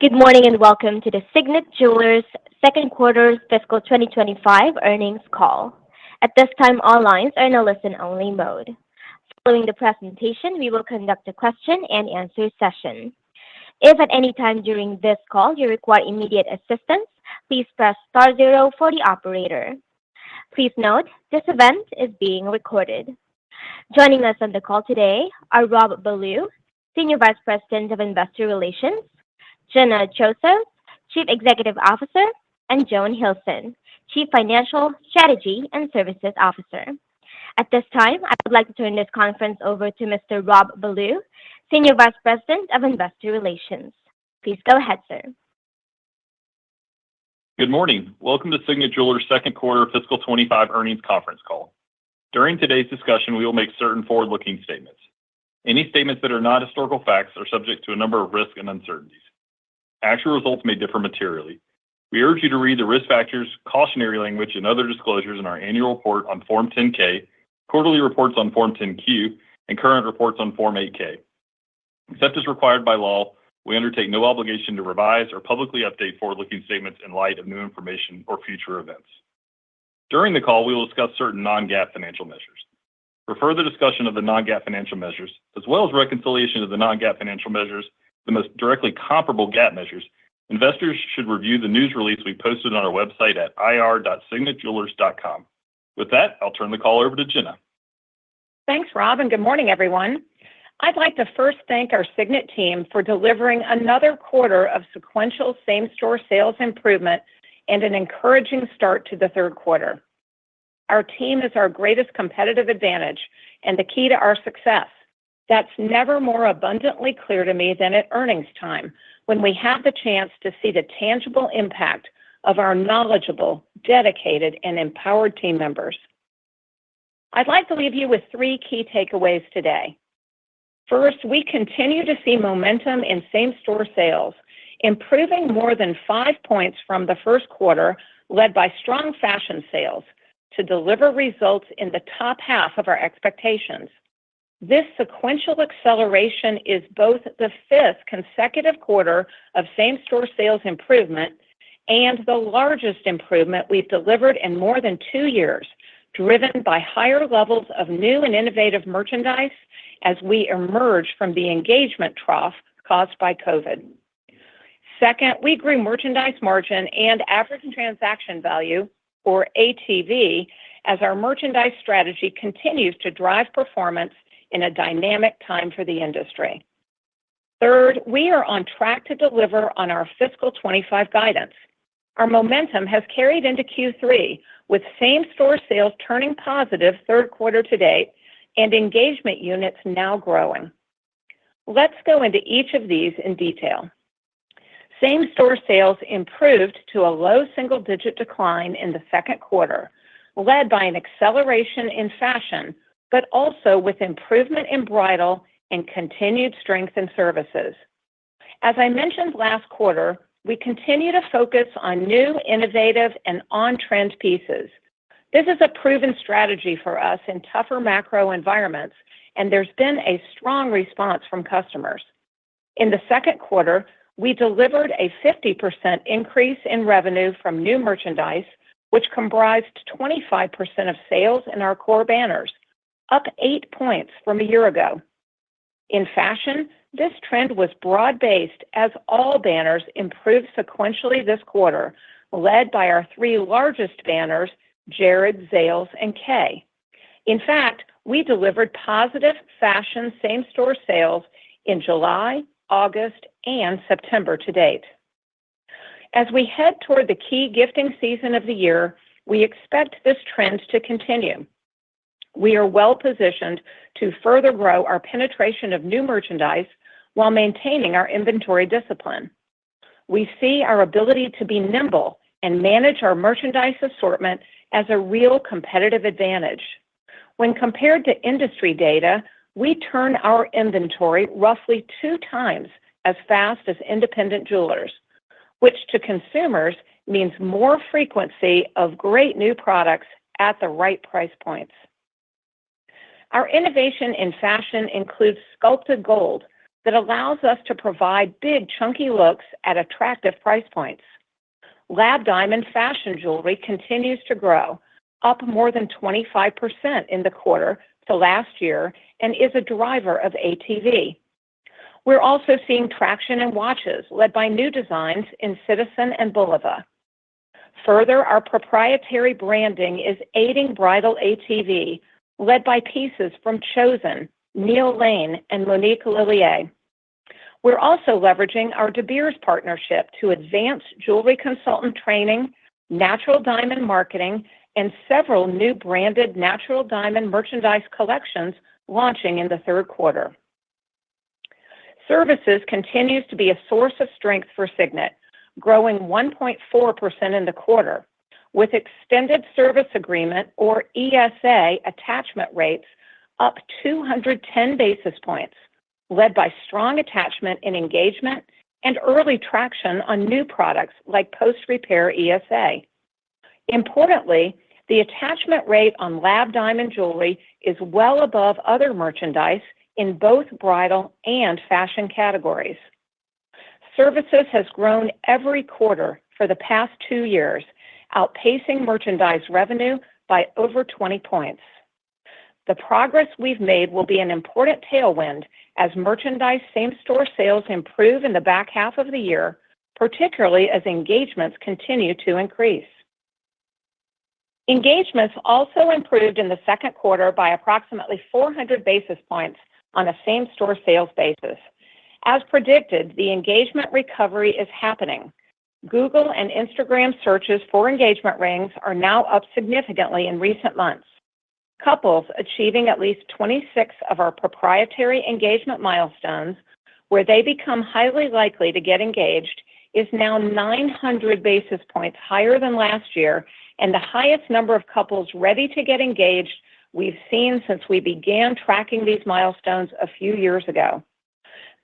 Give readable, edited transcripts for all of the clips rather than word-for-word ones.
Good morning and welcome to the Signet Jewelers second quarter fiscal 2025 earnings call. At this time, all lines are in a listen-only mode. Following the presentation, we will conduct a question-and-answer session. If at any time during this call you require immediate assistance, please press star zero for the operator. Please note, this event is being recorded. Joining us on the call today are Rob Ballew, Senior Vice President of Investor Relations, Gina Drosos, Chief Executive Officer, and Joan Hilson, Chief Financial, Strategy, and Services Officer. At this time, I would like to turn this conference over to Mr. Rob Ballew, Senior Vice President of Investor Relations. Please go ahead, sir. Good morning. Welcome to Signet Jewelers' second quarter fiscal 25 earnings conference call. During today's discussion, we will make certain forward-looking statements. Any statements that are not historical facts are subject to a number of risks and uncertainties. Actual results may differ materially. We urge you to read the risk factors, cautionary language, and other disclosures in our annual report on Form 10-K, quarterly reports on Form 10-Q, and current reports on Form 8-K. Except as required by law, we undertake no obligation to revise or publicly update forward-looking statements in light of new information or future events. During the call, we will discuss certain non-GAAP financial measures. For further discussion of the non-GAAP financial measures, as well as reconciliation of the non-GAAP financial measures, the most directly comparable GAAP measures, investors should review the news release we posted on our website at ir.signetjewelers.com. With that, I'll turn the call over to Gina. Thanks, Rob, and good morning, everyone. I'd like to first thank our Signet team for delivering another quarter of sequential same-store sales improvement and an encouraging start to the third quarter. Our team is our greatest competitive advantage and the key to our success. That's never more abundantly clear to me than at earnings time, when we have the chance to see the tangible impact of our knowledgeable, dedicated, and empowered team members. I'd like to leave you with three key takeaways today. First, we continue to see momentum in same-store sales, improving more than 5 points from the first quarter, led by strong fashion sales, to deliver results in the top half of our expectations. This sequential acceleration is both the fifth consecutive quarter of same-store sales improvement and the largest improvement we've delivered in more than 2 years, driven by higher levels of new and innovative merchandise as we emerge from the engagement trough caused by COVID. Second, we grew merchandise margin and average transaction value, or ATV, as our merchandise strategy continues to drive performance in a dynamic time for the industry. Third, we are on track to deliver on our fiscal 25 guidance. Our momentum has carried into Q3, with same-store sales turning positive third quarter to date and engagement units now growing. Let's go into each of these in detail. Same-store sales improved to a low single-digit decline in the second quarter, led by an acceleration in fashion, but also with improvement in bridal and continued strength in services. As I mentioned last quarter, we continue to focus on new, innovative, and on-trend pieces. This is a proven strategy for us in tougher macro environments, and there's been a strong response from customers. In the second quarter, we delivered a 50% increase in revenue from new merchandise, which comprised 25% of sales in our core banners, up 8 points from a year ago. In fashion, this trend was broad-based as all banners improved sequentially this quarter, led by our three largest banners, Jared, Zales, and Kay. In fact, we delivered positive fashion same-store sales in July, August, and September to date. As we head toward the key gifting season of the year, we expect this trend to continue. We are well-positioned to further grow our penetration of new merchandise while maintaining our inventory discipline. We see our ability to be nimble and manage our merchandise assortment as a real competitive advantage. When compared to industry data, we turn our inventory roughly 2 times as fast as independent jewelers, which to consumers means more frequency of great new products at the right price points. Our innovation in fashion includes sculpted gold, that allows us to provide big, chunky looks at attractive price points. Lab diamond fashion jewelry continues to grow, up more than 25% in the quarter to last year, and is a driver of ATV. We're also seeing traction in watches, led by new designs in Citizen and Bulova. Further, our proprietary branding is aiding bridal ATV, led by pieces from Chosen, Neil Lane, and Monique Lillier. We're also leveraging our De Beers partnership to advance jewelry consultant training, natural diamond marketing, and several new branded natural diamond merchandise collections launching in the third quarter. Services continues to be a source of strength for Signet, growing 1.4% in the quarter, with extended service agreement, or ESA, attachment rates up 210 basis points, led by strong attachment in engagement and early traction on new products like post-repair ESA. Importantly, the attachment rate on lab diamond jewelry is well above other merchandise in both bridal and fashion categories. Services has grown every quarter for the past 2 years, outpacing merchandise revenue by over 20 points. The progress we've made will be an important tailwind as merchandise same-store sales improve in the back half of the year, particularly as engagements continue to increase. Engagements also improved in the second quarter by approximately 400 basis points on a same-store sales basis. As predicted, the engagement recovery is happening. Google and Instagram searches for engagement rings are now up significantly in recent months. Couples achieving at least 26 of our proprietary engagement milestones, where they become highly likely to get engaged, is now 900 basis points higher than last year and the highest number of couples ready to get engaged we've seen since we began tracking these milestones a few years ago.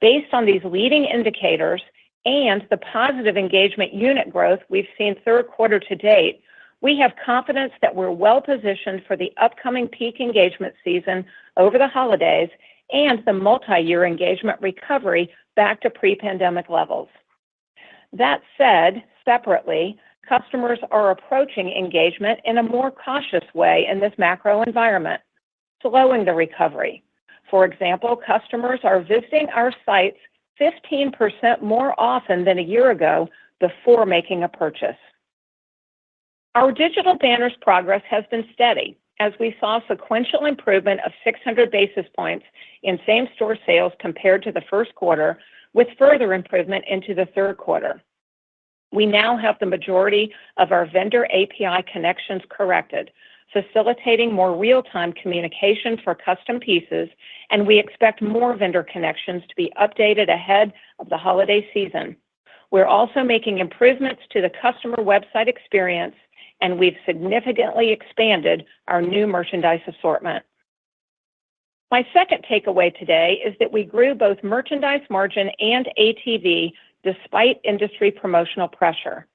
Based on these leading indicators and the positive engagement unit growth we've seen third quarter to date, we have confidence that we're well-positioned for the upcoming peak engagement season over the holidays and the multi-year engagement recovery back to pre-pandemic levels. That said, separately, customers are approaching engagement in a more cautious way in this macro environment, slowing the recovery. For example, customers are visiting our sites 15% more often than a year ago before making a purchase. Our digital banners progress has been steady, as we saw sequential improvement of 600 basis points in same-store sales compared to the first quarter, with further improvement into the third quarter. We now have the majority of our vendor API connections corrected, facilitating more real-time communication for custom pieces, and we expect more vendor connections to be updated ahead of the holiday season. We're also making improvements to the customer website experience, and we've significantly expanded our new merchandise assortment. My second takeaway today is that we grew both merchandise margin and ATV despite industry promotional pressure.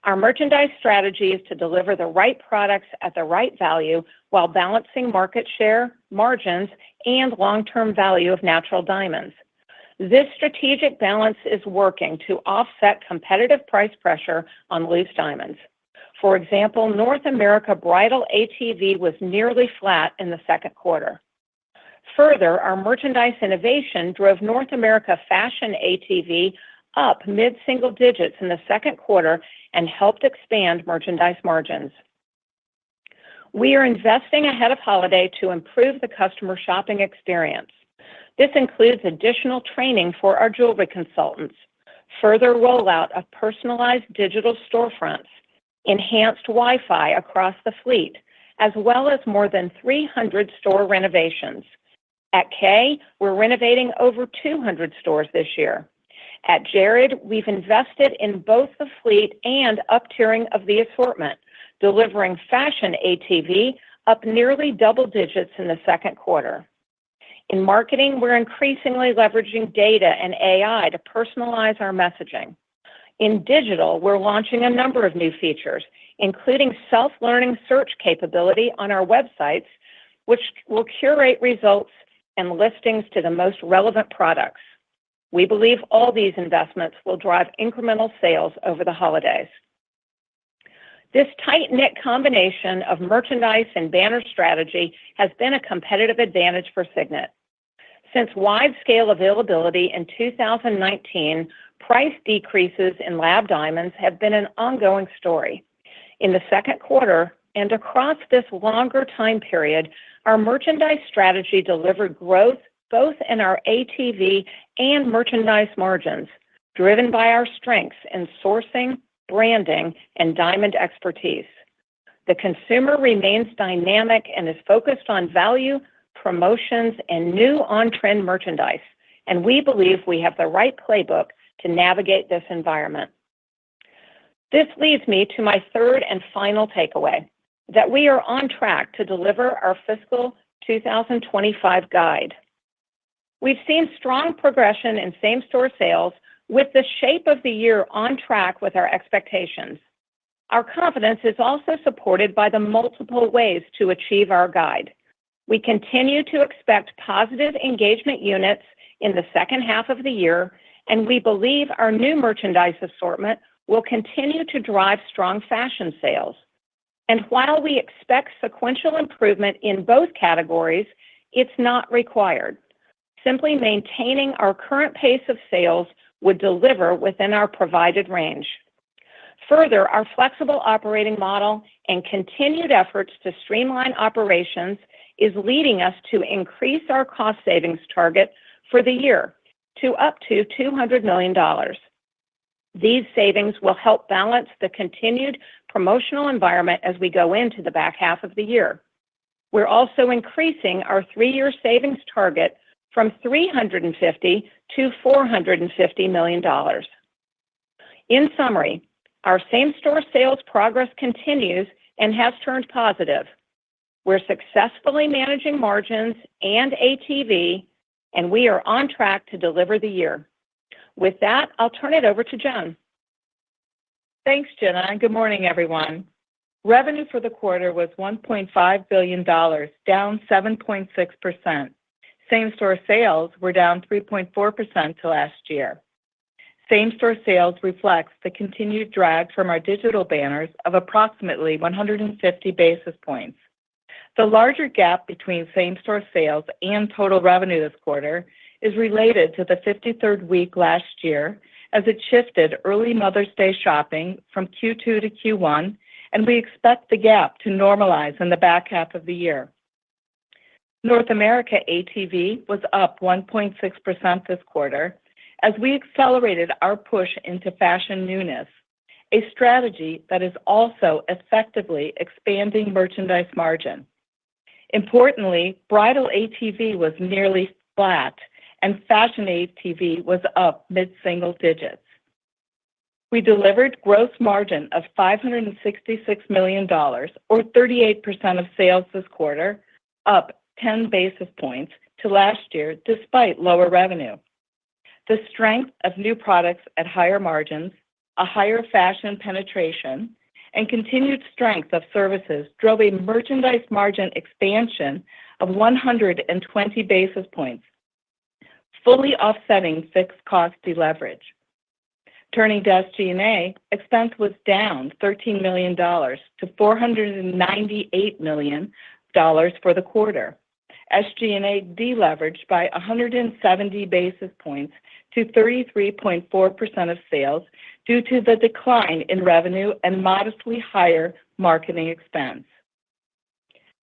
Our merchandise strategy is to deliver the right products at the right value while balancing market share, margins, and long-term value of natural diamonds. This strategic balance is working to offset competitive price pressure on loose diamonds. For example, North America bridal ATV was nearly flat in the second quarter. Further, our merchandise innovation drove North America fashion ATV up mid-single digits in the second quarter and helped expand merchandise margins. We are investing ahead of holiday to improve the customer shopping experience. This includes additional training for our jewelry consultants, further rollout of personalized digital storefronts, enhanced Wi-Fi across the fleet, as well as more than 300 store renovations. At Kay, we're renovating over 200 stores this year. At Jared, we've invested in both the fleet and up-tiering of the assortment, delivering fashion ATV up nearly double digits in the second quarter. In marketing, we're increasingly leveraging data and AI to personalize our messaging. In digital, we're launching a number of new features, including self-learning search capability on our websites, which will curate results and listings to the most relevant products. We believe all these investments will drive incremental sales over the holidays. This tight-knit combination of merchandise and banner strategy has been a competitive advantage for Signet. Since wide-scale availability in 2019, price decreases in lab diamonds have been an ongoing story. In the second quarter and across this longer time period, our merchandise strategy delivered growth both in our ATV and merchandise margins, driven by our strengths in sourcing, branding, and diamond expertise. The consumer remains dynamic and is focused on value, promotions, and new on-trend merchandise, and we believe we have the right playbook to navigate this environment. This leads me to my third and final takeaway, that we are on track to deliver our fiscal 2025 guide. We've seen strong progression in same-store sales with the shape of the year on track with our expectations. Our confidence is also supported by the multiple ways to achieve our guide. We continue to expect positive engagement units in the second half of the year, and we believe our new merchandise assortment will continue to drive strong fashion sales. And while we expect sequential improvement in both categories, it's not required. Simply maintaining our current pace of sales would deliver within our provided range. Further, our flexible operating model and continued efforts to streamline operations is leading us to increase our cost savings target for the year to up to $200 million. These savings will help balance the continued promotional environment as we go into the back half of the year. We're also increasing our 3-year savings target from $350 to $450 million. In summary, our same-store sales progress continues and has turned positive. We're successfully managing margins and ATV, and we are on track to deliver the year. With that, I'll turn it over to Joan. Thanks, Jenna, and good morning, everyone. Revenue for the quarter was $1.5 billion, down 7.6%. Same-store sales were down 3.4% to last year. Same-store sales reflects the continued drag from our digital banners of approximately 150 basis points. The larger gap between same-store sales and total revenue this quarter is related to the 53rd week last year, as it shifted early Mother's Day shopping from Q2 to Q1, and we expect the gap to normalize in the back half of the year. North America ATV was up 1.6% this quarter as we accelerated our push into fashion newness, a strategy that is also effectively expanding merchandise margin. Importantly, bridal ATV was nearly flat, and fashion ATV was up mid-single digits. We delivered gross margin of $566 million, or 38% of sales this quarter, up 10 basis points to last year despite lower revenue. The strength of new products at higher margins, a higher fashion penetration, and continued strength of services drove a merchandise margin expansion of 120 basis points, fully offsetting fixed cost deleverage. Turning to SG&A, expense was down $13 million to $498 million for the quarter. SG&A deleveraged by 170 basis points to 33.4% of sales due to the decline in revenue and modestly higher marketing expense.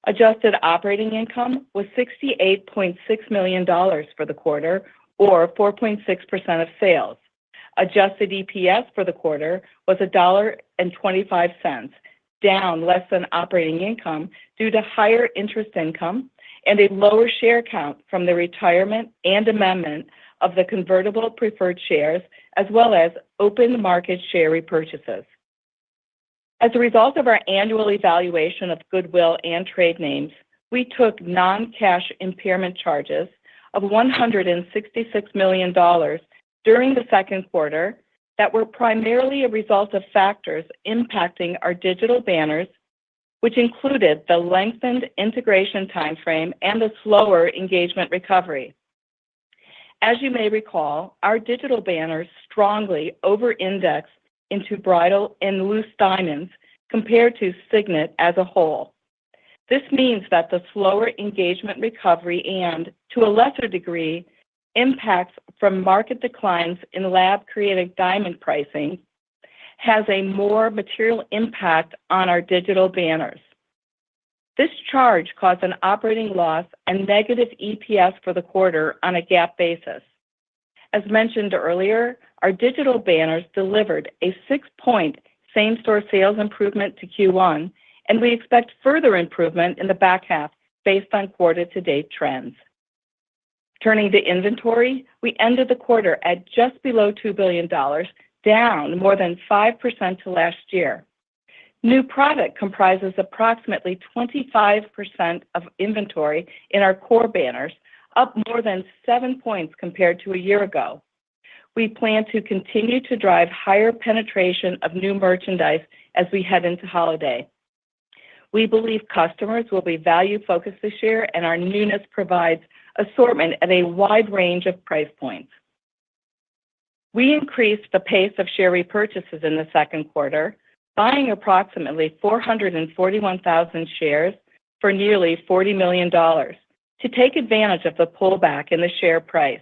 Adjusted operating income was $68.6 million for the quarter, or 4.6% of sales. Adjusted EPS for the quarter was $1.25, down less than operating income due to higher interest income and a lower share count from the retirement and amendment of the convertible preferred shares, as well as open market share repurchases. As a result of our annual evaluation of goodwill and trade names, we took non-cash impairment charges of $166 million during the second quarter that were primarily a result of factors impacting our digital banners, which included the lengthened integration timeframe and the slower engagement recovery. As you may recall, our digital banners strongly over-index into bridal and loose diamonds compared to Signet as a whole. This means that the slower engagement recovery and, to a lesser degree, impacts from market declines in lab-created diamond pricing has a more material impact on our digital banners. This charge caused an operating loss and negative EPS for the quarter on a GAAP basis. As mentioned earlier, our digital banners delivered a 6-point same-store sales improvement to Q1, and we expect further improvement in the back half based on quarter-to-date trends. Turning to inventory, we ended the quarter at just below $2 billion, down more than 5% to last year. New product comprises approximately 25% of inventory in our core banners, up more than 7 points compared to a year ago. We plan to continue to drive higher penetration of new merchandise as we head into holiday. We believe customers will be value-focused this year, and our newness provides assortment at a wide range of price points. We increased the pace of share repurchases in the second quarter, buying approximately 441,000 shares for nearly $40 million to take advantage of the pullback in the share price.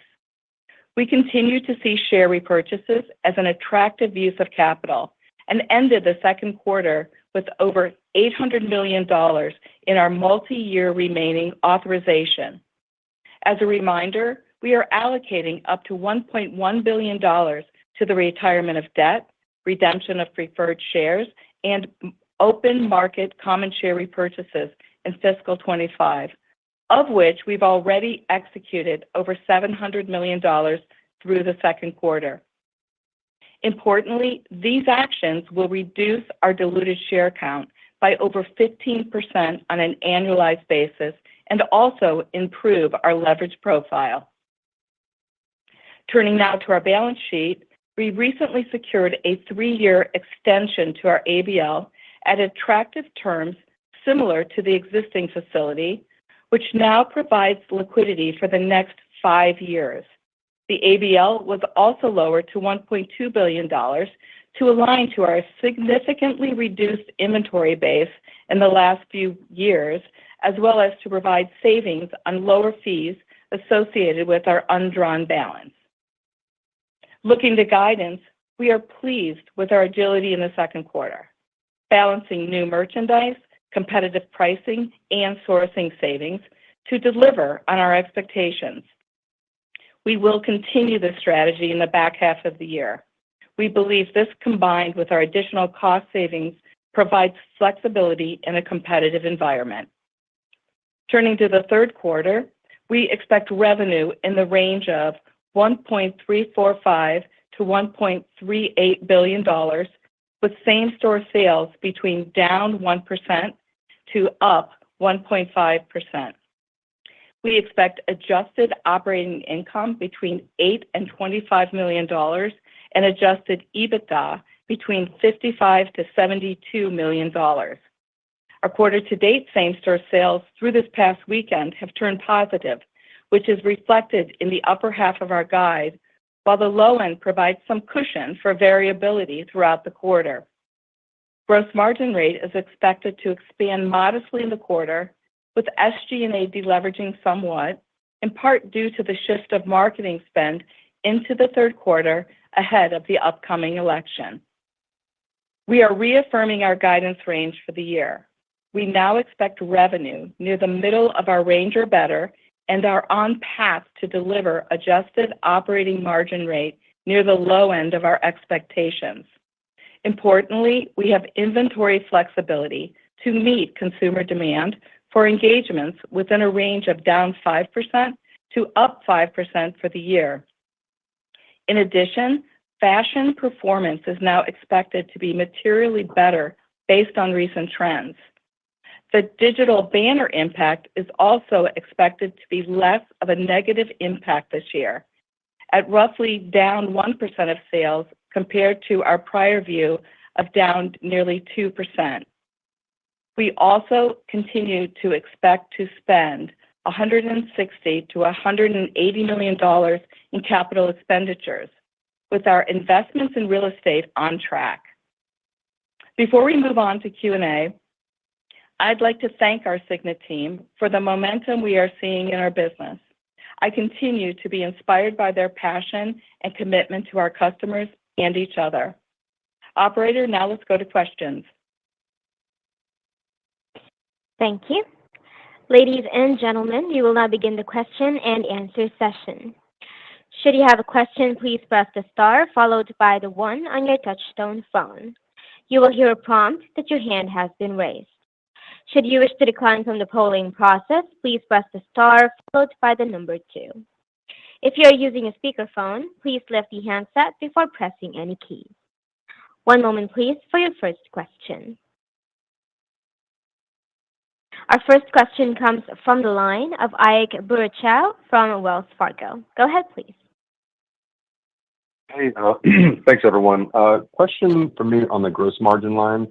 We continue to see share repurchases as an attractive use of capital and ended the second quarter with over $800 million in our multi-year remaining authorization. As a reminder, we are allocating up to $1.1 billion to the retirement of debt, redemption of preferred shares, and open market common share repurchases in fiscal 25, of which we've already executed over $700 million through the second quarter. Importantly, these actions will reduce our diluted share count by over 15% on an annualized basis and also improve our leverage profile. Turning now to our balance sheet, we recently secured a 3-year extension to our ABL at attractive terms similar to the existing facility, which now provides liquidity for the next 5 years. The ABL was also lowered to $1.2 billion to align to our significantly reduced inventory base in the last few years, as well as to provide savings on lower fees associated with our undrawn balance. Looking to guidance, we are pleased with our agility in the second quarter, balancing new merchandise, competitive pricing, and sourcing savings to deliver on our expectations. We will continue this strategy in the back half of the year. We believe this, combined with our additional cost savings, provides flexibility in a competitive environment. Turning to the third quarter, we expect revenue in the range of $1.345 to $1.38 billion, with same-store sales between down 1% to up 1.5%. We expect adjusted operating income between $8 and $25 million and adjusted EBITDA between $55 to $72 million. Our quarter-to-date same-store sales through this past weekend have turned positive, which is reflected in the upper half of our guide, while the low end provides some cushion for variability throughout the quarter. Gross margin rate is expected to expand modestly in the quarter, with SG&A deleveraging somewhat, in part due to the shift of marketing spend into the third quarter ahead of the upcoming election. We are reaffirming our guidance range for the year. We now expect revenue near the middle of our range or better and are on path to deliver adjusted operating margin rate near the low end of our expectations. Importantly, we have inventory flexibility to meet consumer demand for engagements within a range of down 5% to up 5% for the year. In addition, fashion performance is now expected to be materially better based on recent trends. The digital banner impact is also expected to be less of a negative impact this year, at roughly down 1% of sales compared to our prior view of down nearly 2%. We also continue to expect to spend $160 to $180 million in capital expenditures, with our investments in real estate on track. Before we move on to Q&A, I'd like to thank our Signet team for the momentum we are seeing in our business. I continue to be inspired by their passion and commitment to our customers and each other. Operator, now let's go to questions. Thank you. Ladies and gentlemen, we will now begin the question and answer session. Should you have a question, please press the star followed by the 1 on your touchtone phone. You will hear a prompt that your hand has been raised. Should you wish to decline from the polling process, please press the star followed by the number 2. If you are using a speakerphone, please lift the handset before pressing any keys. One moment, please, for your first question. Our first question comes from the line of Ike Boruchow from Wells Fargo. Go ahead, please. Hey, thanks, everyone. Question for me on the gross margin line.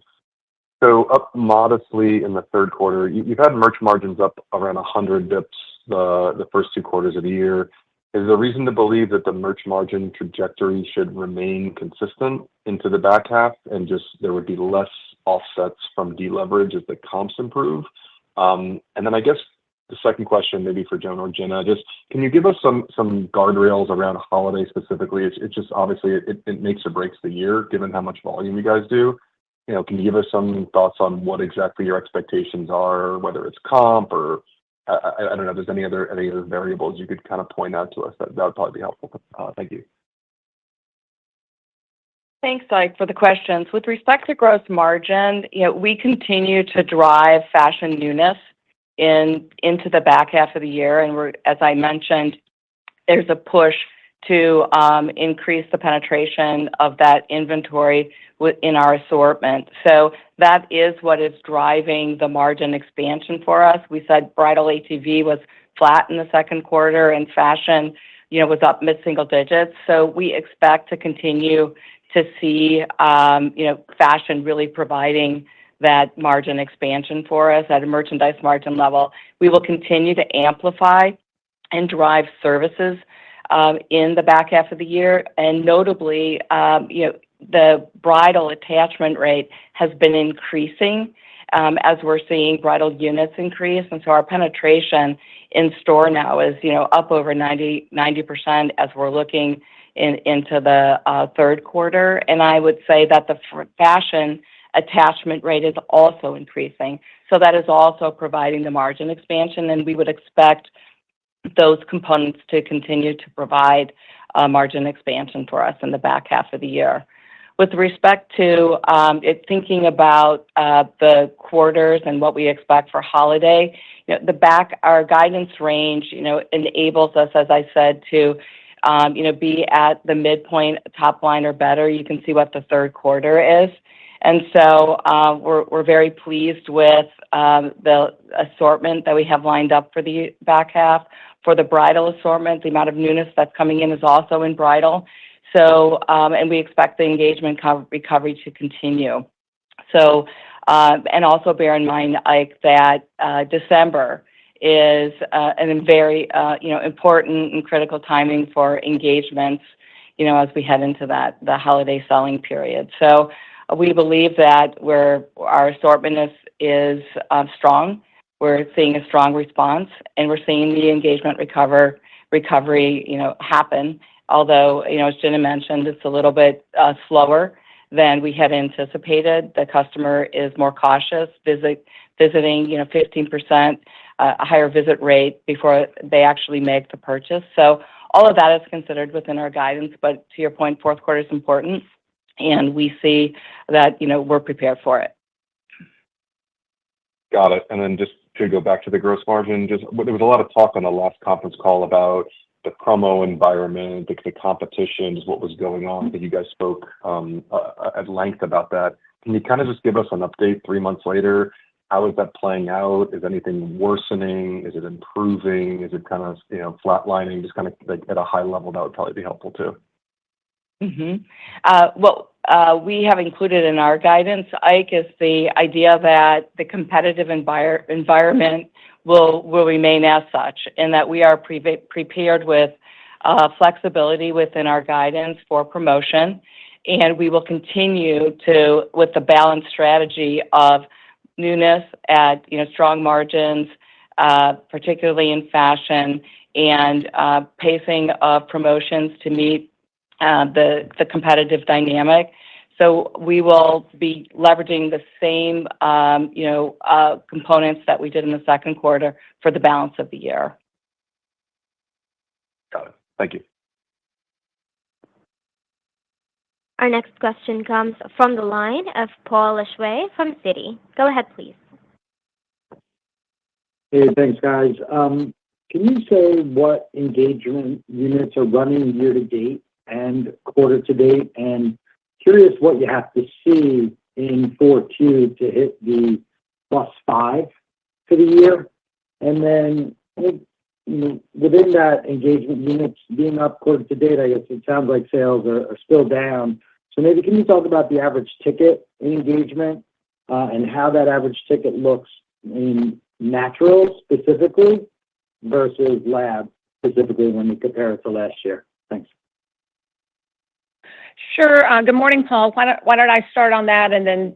So up modestly in the third quarter. You've had merch margins up around 100 bips the first 2 quarters of the year. Is there reason to believe that the merch margin trajectory should remain consistent into the back half and just there would be less offsets from deleverage as the comps improve? And then I guess the second question, maybe for Joan or Jenna, just can you give us some guardrails around holiday specifically? It's just obviously it makes or breaks the year given how much volume you guys do. Can you give us some thoughts on what exactly your expectations are, whether it's comp or I don't know if there's any other variables you could kind of point out to us that would probably be helpful. Thank you. Thanks, Ike, for the questions. With respect to gross margin, we continue to drive fashion newness into the back half of the year, and as I mentioned, there's a push to increase the penetration of that inventory in our assortment. So that is what is driving the margin expansion for us. We said bridal ATV was flat in the second quarter, and fashion, was up mid-single digits. So we expect to continue to see, fashion really providing that margin expansion for us at a merchandise margin level. We will continue to amplify and drive services in the back half of the year, and notably, the bridal attachment rate has been increasing as we're seeing bridal units increase, and so our penetration in store now is up over 90% as we're looking into the third quarter. And I would say that the fashion attachment rate is also increasing, so that is also providing the margin expansion, and we would expect those components to continue to provide margin expansion for us in the back half of the year. With respect to thinking about the quarters and what we expect for holiday, our guidance range, enables us, as I said, to be at the midpoint, top line or better. You can see what the third quarter is, and so we're very pleased with the assortment that we have lined up for the back half. For the bridal assortment, the amount of newness that's coming in is also in bridal. So, and we expect the engagement recovery to continue. So, and also bear in mind, Ike, that December is a very, important and critical timing for engagements, as we head into the holiday selling period. So we believe that our assortment is strong. We're seeing a strong response, and we're seeing the engagement recovery, happen. Although, as Jenna mentioned, it's a little bit slower than we had anticipated. The customer is more cautious, visiting, 15% a higher visit rate before they actually make the purchase. So all of that is considered within our guidance. But to your point, fourth quarter is important, and we see that, we're prepared for it. Got it. And then just to go back to the gross margin, there was a lot of talk on the last conference call about the promo environment, the competition, what was going on. That you guys spoke at length about that. Can you kind of just give us an update 3 months later? How is that playing out? Is anything worsening? Is it improving? Is it kind of flatlining? Just kind of like at a high level, that would probably be helpful too. Well, we have included in our guidance, Ike, is the idea that the competitive environment will remain as such, and that we are prepared with flexibility within our guidance for promotion, and we will continue with the balanced strategy of newness at strong margins, particularly in fashion, and pacing of promotions to meet the competitive dynamic. So we will be leveraging the same components that we did in the second quarter for the balance of the year. Got it. Thank you. Our next question comes from the line of Paul Lejuez from Citi. Go ahead, please. Hey, thanks, guys. Can you say what engagement units are running year to date and quarter to date? And curious what you have to see in 4Q to hit the +5 for the year. And then within that, engagement units being up quarter to date, I guess it sounds like sales are still down. So maybe can you talk about the average ticket in engagement and how that average ticket looks in natural specifically versus lab specifically when you compare it to last year? Thanks. Sure. Good morning, Paul. Why don't I start on that, and then,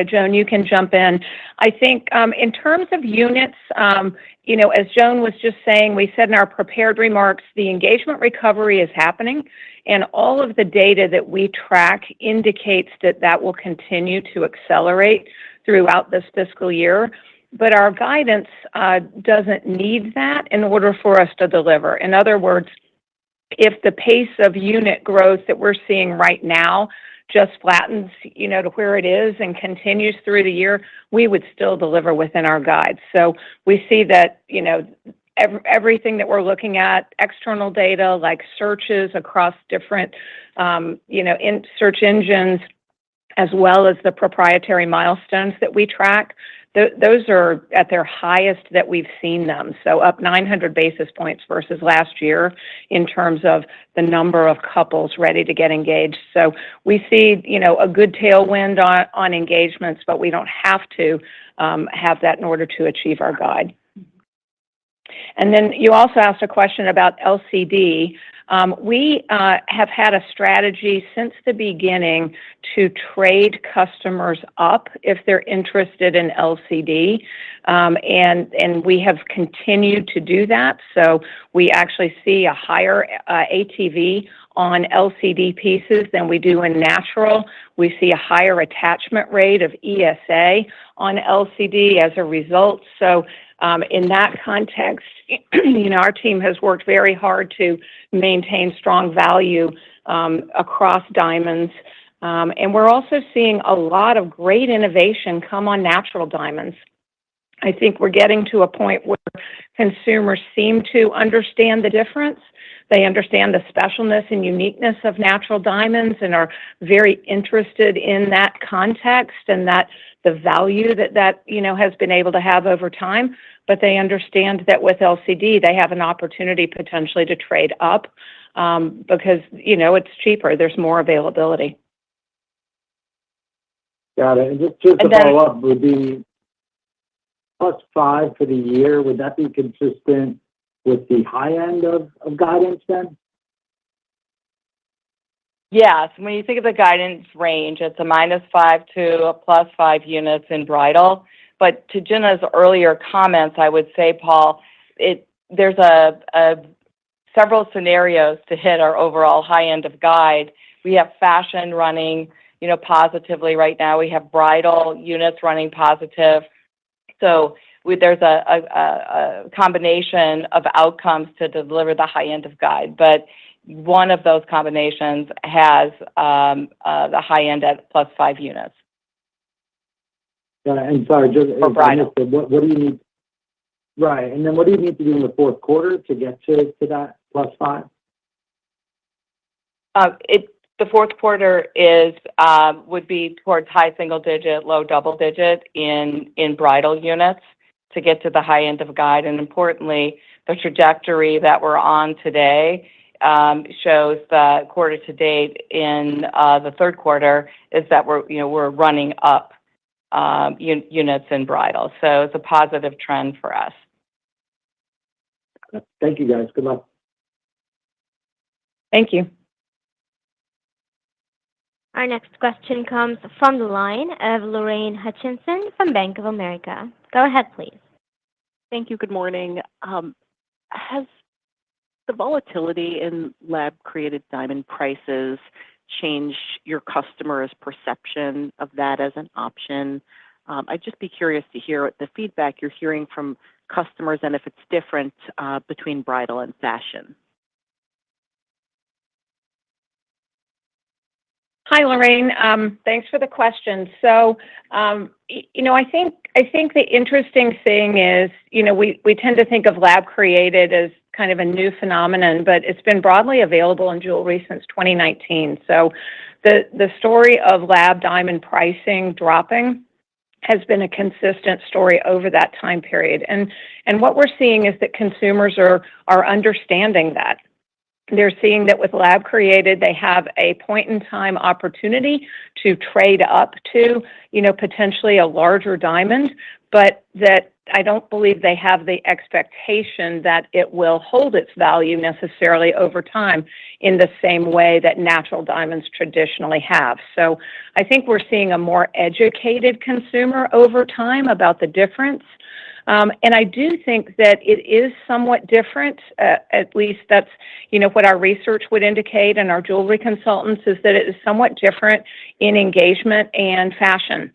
Joan, you can jump in. I think in terms of units, as Joan was just saying, we said in our prepared remarks, the engagement recovery is happening, and all of the data that we track indicates that will continue to accelerate throughout this fiscal year. But our guidance doesn't need that in order for us to deliver. In other words, if the pace of unit growth that we're seeing right now just flattens, to where it is and continues through the year, we would still deliver within our guide. So we see that, everything that we're looking at, external data like searches across different, in search engines, as well as the proprietary milestones that we track, those are at their highest that we've seen them. So up 900 basis points versus last year in terms of the number of couples ready to get engaged. So we see, a good tailwind on engagements, but we don't have to have that in order to achieve our guide. And then you also asked a question about LCD. We have had a strategy since the beginning to trade customers up if they're interested in LCD, and we have continued to do that. So we actually see a higher ATV on LCD pieces than we do in natural. We see a higher attachment rate of ESA on LCD as a result. So in that context, our team has worked very hard to maintain strong value across diamonds. And we're also seeing a lot of great innovation come on natural diamonds. I think we're getting to a point where consumers seem to understand the difference. They understand the specialness and uniqueness of natural diamonds and are very interested in that context and that the value that has been able to have over time. But they understand that with LCD, they have an opportunity potentially to trade up because, it's cheaper. There's more availability. Got it. And just to follow up, would be +5 for the year. Would that be consistent with the high end of guidance then? Yes. When you think of the guidance range, it's a -5 to a +5 units in bridal. But to Jenna's earlier comments, I would say, Paul, there's several scenarios to hit our overall high end of guide. We have fashion running, positively right now. We have bridal units running positive. So there's a combination of outcomes to deliver the high end of guide. But one of those combinations has the high end at +5 units. And sorry, just for bridal. What do you need? Right. And then what do you need to do in the fourth quarter to get to that +5? The fourth quarter would be towards high single digit, low double digit in bridal units to get to the high end of guide. And importantly, the trajectory that we're on today shows that quarter to date in the third quarter is that we're running up units in bridal. So it's a positive trend for us. Thank you, guys. Good luck. Thank you. Our next question comes from the line of Lorraine Hutchinson from Bank of America. Go ahead, please. Thank you. Good morning. Has the volatility in lab-created diamond prices changed your customers' perception of that as an option? I'd just be curious to hear the feedback you're hearing from customers and if it's different between bridal and fashion. Hi, Lorraine. Thanks for the question. So, I think the interesting thing is, we tend to think of lab created as kind of a new phenomenon, but it's been broadly available in jewelry since 2019. So, the story of lab diamond pricing dropping has been a consistent story over that time period, and what we're seeing is that consumers are understanding that. They're seeing that with lab created, they have a point in time opportunity to trade up to, potentially a larger diamond, but that I don't believe they have the expectation that it will hold its value necessarily over time in the same way that natural diamonds traditionally have. So I think we're seeing a more educated consumer over time about the difference. And I do think that it is somewhat different, at least that's, what our research would indicate and our jewelry consultants is that it is somewhat different in engagement and fashion.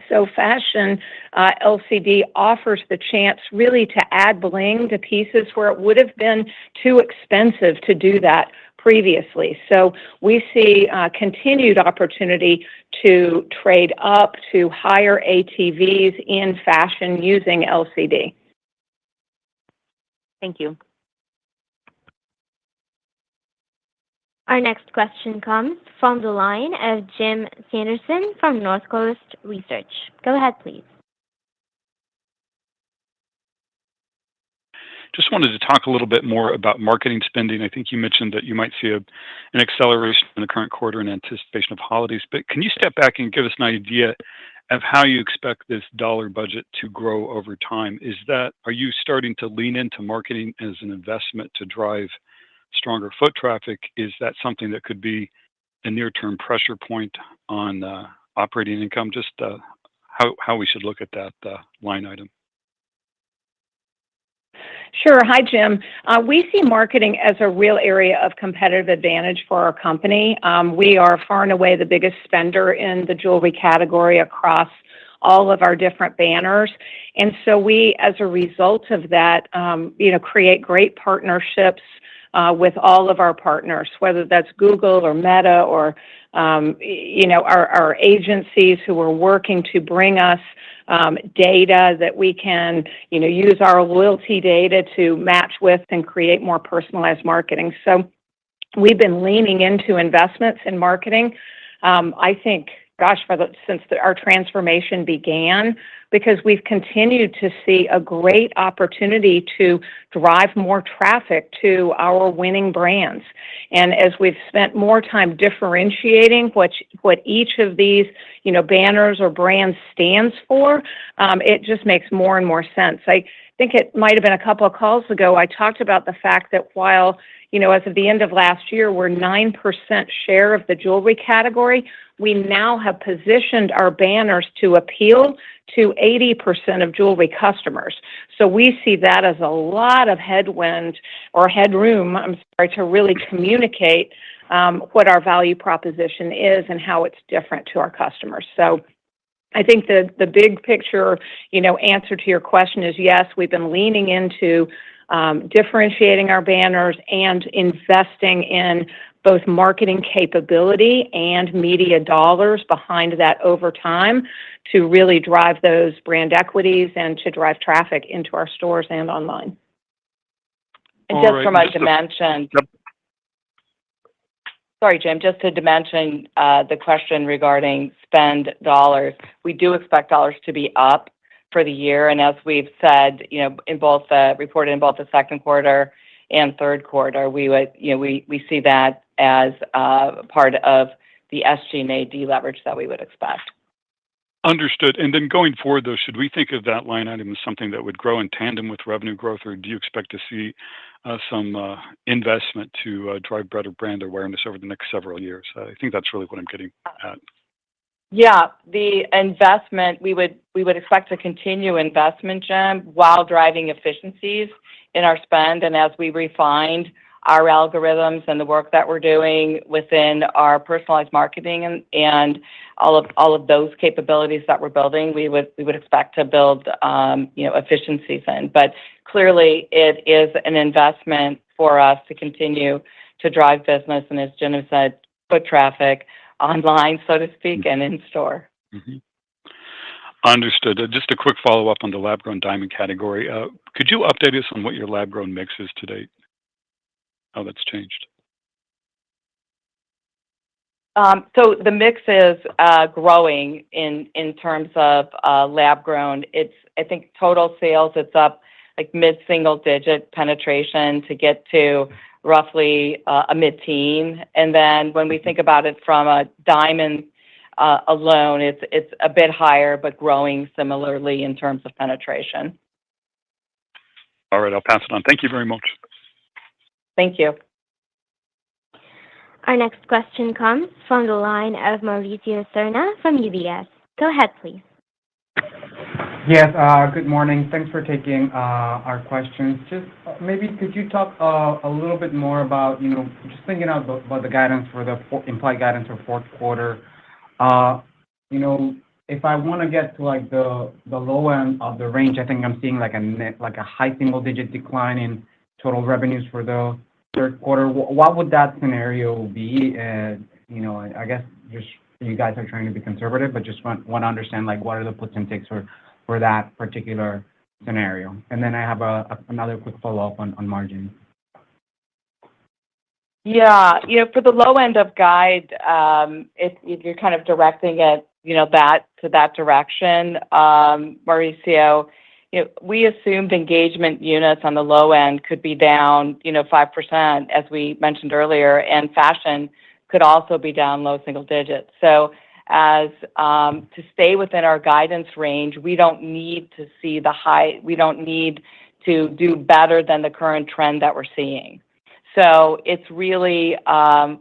So fashion, LCD offers the chance really to add bling to pieces where it would have been too expensive to do that previously. So we see continued opportunity to trade up to higher ATVs in fashion using LCD. Thank you. Our next question comes from the line of Jim Sanderson from Northcoast Research. Go ahead, please. Just wanted to talk a little bit more about marketing spending. I think you mentioned that you might see an acceleration in the current quarter in anticipation of holidays, but can you step back and give us an idea of how you expect this dollar budget to grow over time? Are you starting to lean into marketing as an investment to drive stronger foot traffic? Is that something that could be a near-term pressure point on operating income? Just how we should look at that line item. Sure. Hi, Jim. We see marketing as a real area of competitive advantage for our company. We are far and away the biggest spender in the jewelry category across all of our different banners. And so we, as a result of that, create great partnerships with all of our partners, whether that's Google or Meta or, our agencies who are working to bring us data that we can, use our loyalty data to match with and create more personalized marketing. So we've been leaning into investments in marketing. I think, since our transformation began, because we've continued to see a great opportunity to drive more traffic to our winning brands. And as we've spent more time differentiating what each of these, banners or brands stands for, it just makes more and more sense. I think it might have been a couple of calls ago, I talked about the fact that while, as of the end of last year, we're 9% share of the jewelry category, we now have positioned our banners to appeal to 80% of jewelry customers. So we see that as a lot of headroom, to really communicate what our value proposition is and how it's different to our customers. So I think the big picture, answer to your question is yes, we've been leaning into differentiating our banners and investing in both marketing capability and media dollars behind that over time to really drive those brand equities and to drive traffic into our stores and online. And just from a dimension, sorry, Jim, just to dimension the question regarding spend dollars, we do expect dollars to be up for the year. And as we've said, reported in both the second quarter and third quarter, we see that as part of the SG&A deleverage that we would expect. Understood. And then going forward, though, should we think of that line item as something that would grow in tandem with revenue growth, or do you expect to see some investment to drive better brand awareness over the next several years? I think that's really what I'm getting at. Yeah, the investment, we would expect to continue investment, Jim, while driving efficiencies in our spend. And as we refined our algorithms and the work that we're doing within our personalized marketing and all of those capabilities that we're building, we would expect to build efficiencies in. But clearly, it is an investment for us to continue to drive business, and as Jenna said, foot traffic online, so to speak, and in store. Mm-hmm. Understood. Just a quick follow-up on the lab-grown diamond category. Could you update us on what your lab-grown mix is to date? How that's changed? So the mix is growing in terms of lab-grown. I think total sales, it's up like mid-single-digit penetration to get to roughly a mid-teen. And then when we think about it from a diamond alone, it's a bit higher, but growing similarly in terms of penetration. All right, I'll pass it on. Thank you very much. Thank you. Our next question comes from the line of Mauricio Serna from UBS. Go ahead, please. Yes, good morning. Thanks for taking our questions. Just maybe could you talk a little bit more about, just thinking about the guidance for the implied guidance for fourth quarter. If I want to get to like the low end of the range, I think I'm seeing like a high single-digit decline in total revenues for the third quarter. What would that scenario be? I guess just you guys are trying to be conservative, but just want to understand like what are the puts and takes for that particular scenario. And then I have another quick follow-up on margin. Yeah, for the low end of guide, if you're kind of directing it, that direction, Mauricio. We assumed engagement units on the low end could be down, 5%, as we mentioned earlier, and fashion could also be down low single digits. So as to stay within our guidance range, we don't need to see we don't need to do better than the current trend that we're seeing. So it's really,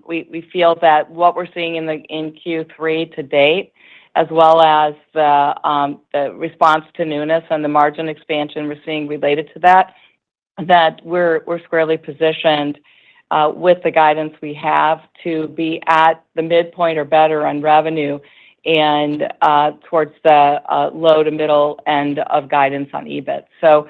we feel that what we're seeing in Q3 to date, as well as the response to newness and the margin expansion we're seeing related to that we're squarely positioned with the guidance we have to be at the midpoint or better on revenue and towards the low to middle end of guidance on EBIT. So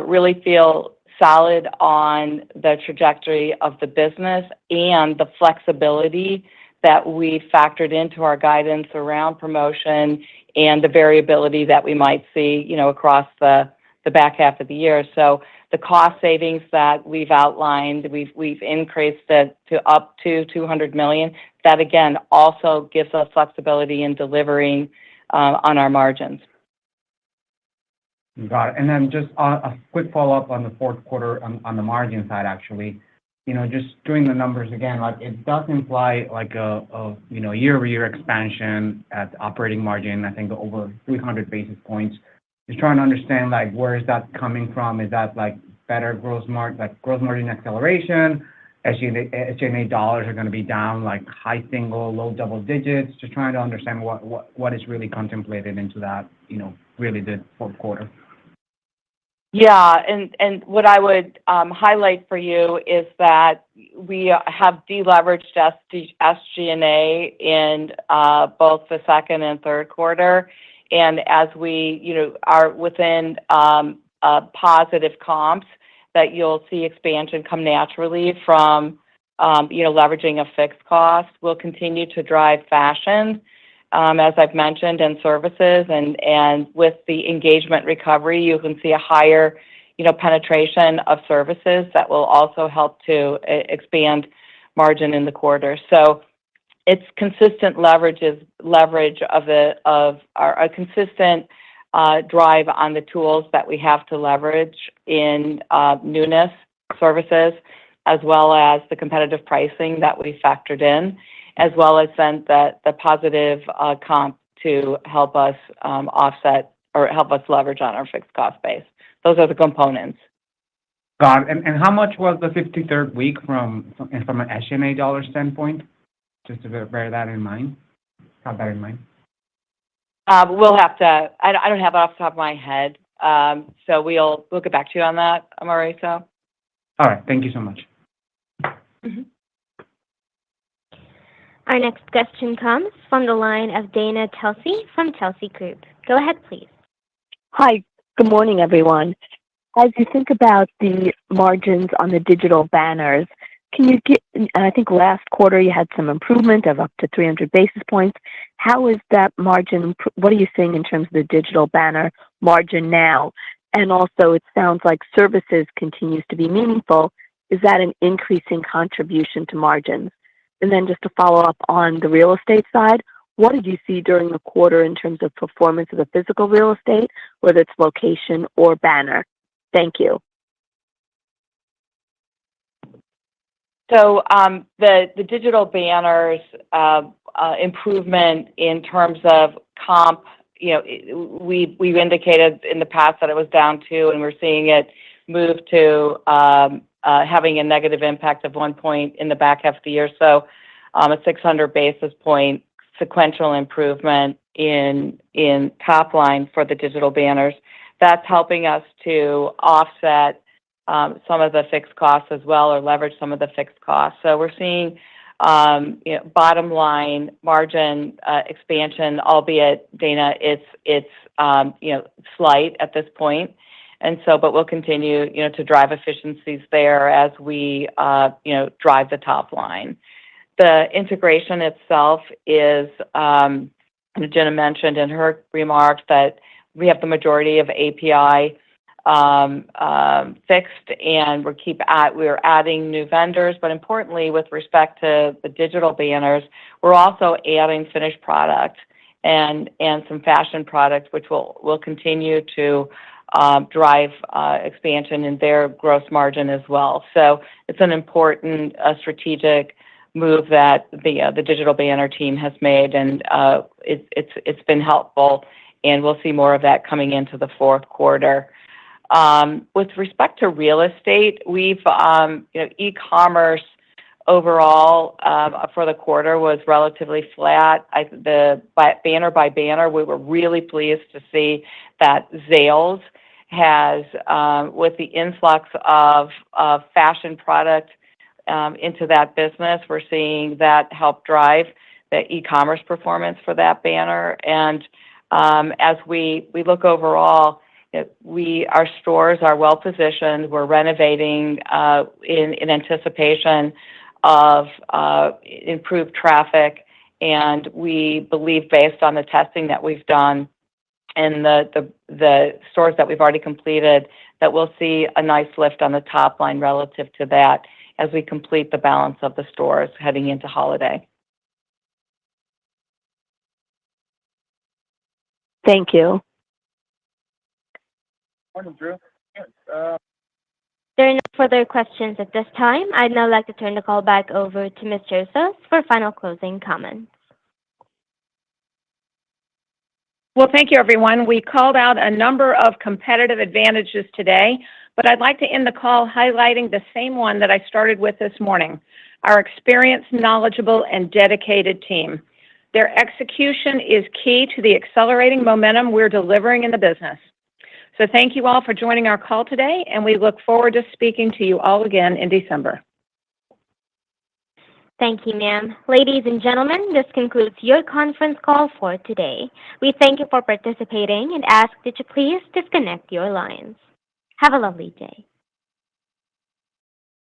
really feel solid on the trajectory of the business and the flexibility that we factored into our guidance around promotion and the variability that we might see, across the back half of the year. So the cost savings that we've outlined, we've increased it to up to $200 million. That again also gives us flexibility in delivering on our margins. Got it. And then just a quick follow-up on the fourth quarter on the margin side, actually. Just doing the numbers again, like it does imply like a year-over-year expansion at the operating margin, I think over 300 basis points. Just trying to understand like where is that coming from? Is that like better gross margin acceleration? SG&A dollars are going to be down like high single, low double digits. Just trying to understand what is really contemplated into that, really the fourth quarter. Yeah, and what I would highlight for you is that we have deleveraged SG&A in both the second and third quarter, and as we are within positive comps, that you'll see expansion come naturally from leveraging a fixed cost. We'll continue to drive fashion, as I've mentioned, and services, and with the engagement recovery, you can see a higher, penetration of services that will also help to expand margin in the quarter. So it's consistent leverage of a consistent drive on the tools that we have to leverage in newness services, as well as the competitive pricing that we factored in, as well as then the positive comp to help us offset or help us leverage on our fixed cost base. Those are the components. Got it. And how much was the 53rd week from an SG&A dollar standpoint? Just to bear that in mind. Have that in mind. We'll have to. I don't have it off the top of my head, so we'll get back to you on that, Mauricio. All right. Thank you so much. Mm-hmm. Our next question comes from the line of Dana Telsey from Telsey Group. Go ahead, please. Hi, good morning, everyone. As you think about the margins on the digital banners, can you get, and I think last quarter you had some improvement of up to 300 basis points. How is that margin? What are you seeing in terms of the digital banner margin now? And also, it sounds like services continues to be meaningful. Is that an increasing contribution to margins? And then just to follow up on the real estate side, what did you see during the quarter in terms of performance of the physical real estate, whether it's location or banner? Thank you. So the digital banners improvement in terms of comp, we've indicated in the past that it was down 2, and we're seeing it move to having a negative impact of 1 point in the back half of the year. So a 600 basis point sequential improvement in top line for the digital banners. That's helping us to offset some of the fixed costs as well, or leverage some of the fixed costs. So we're seeing bottom line margin expansion, albeit, Dana, it's slight at this point. And so, but we'll continue to drive efficiencies there as we drive the top line. The integration itself is, Jenna mentioned in her remarks that we have the majority of API fixed, and we're adding new vendors. But importantly, with respect to the digital banners, we're also adding finished product and some fashion products, which will continue to drive expansion in their gross margin as well. So it's an important strategic move that the digital banner team has made, and it's been helpful, and we'll see more of that coming into the fourth quarter. With respect to real estate, we've e-commerce overall for the quarter was relatively flat. Banner by banner, we were really pleased to see that Zales has, with the influx of fashion product into that business, we're seeing that help drive the e-commerce performance for that banner. And as we look overall, our stores are well positioned. We're renovating in anticipation of improved traffic, and we believe, based on the testing that we've done and the stores that we've already completed, that we'll see a nice lift on the top line relative to that as we complete the balance of the stores heading into holiday. Thank you. Morning, Drew. There are no further questions at this time. I'd now like to turn the call back over to Ms. Joseph for final closing comments. Well, thank you, everyone. We called out a number of competitive advantages today, but I'd like to end the call highlighting the same one that I started with this morning: our experienced, knowledgeable, and dedicated team. Their execution is key to the accelerating momentum we're delivering in the business. So thank you all for joining our call today, and we look forward to speaking to you all again in December. Thank you, ma'am. Ladies and gentlemen, this concludes your conference call for today. We thank you for participating and ask that you please disconnect your lines. Have a lovely day.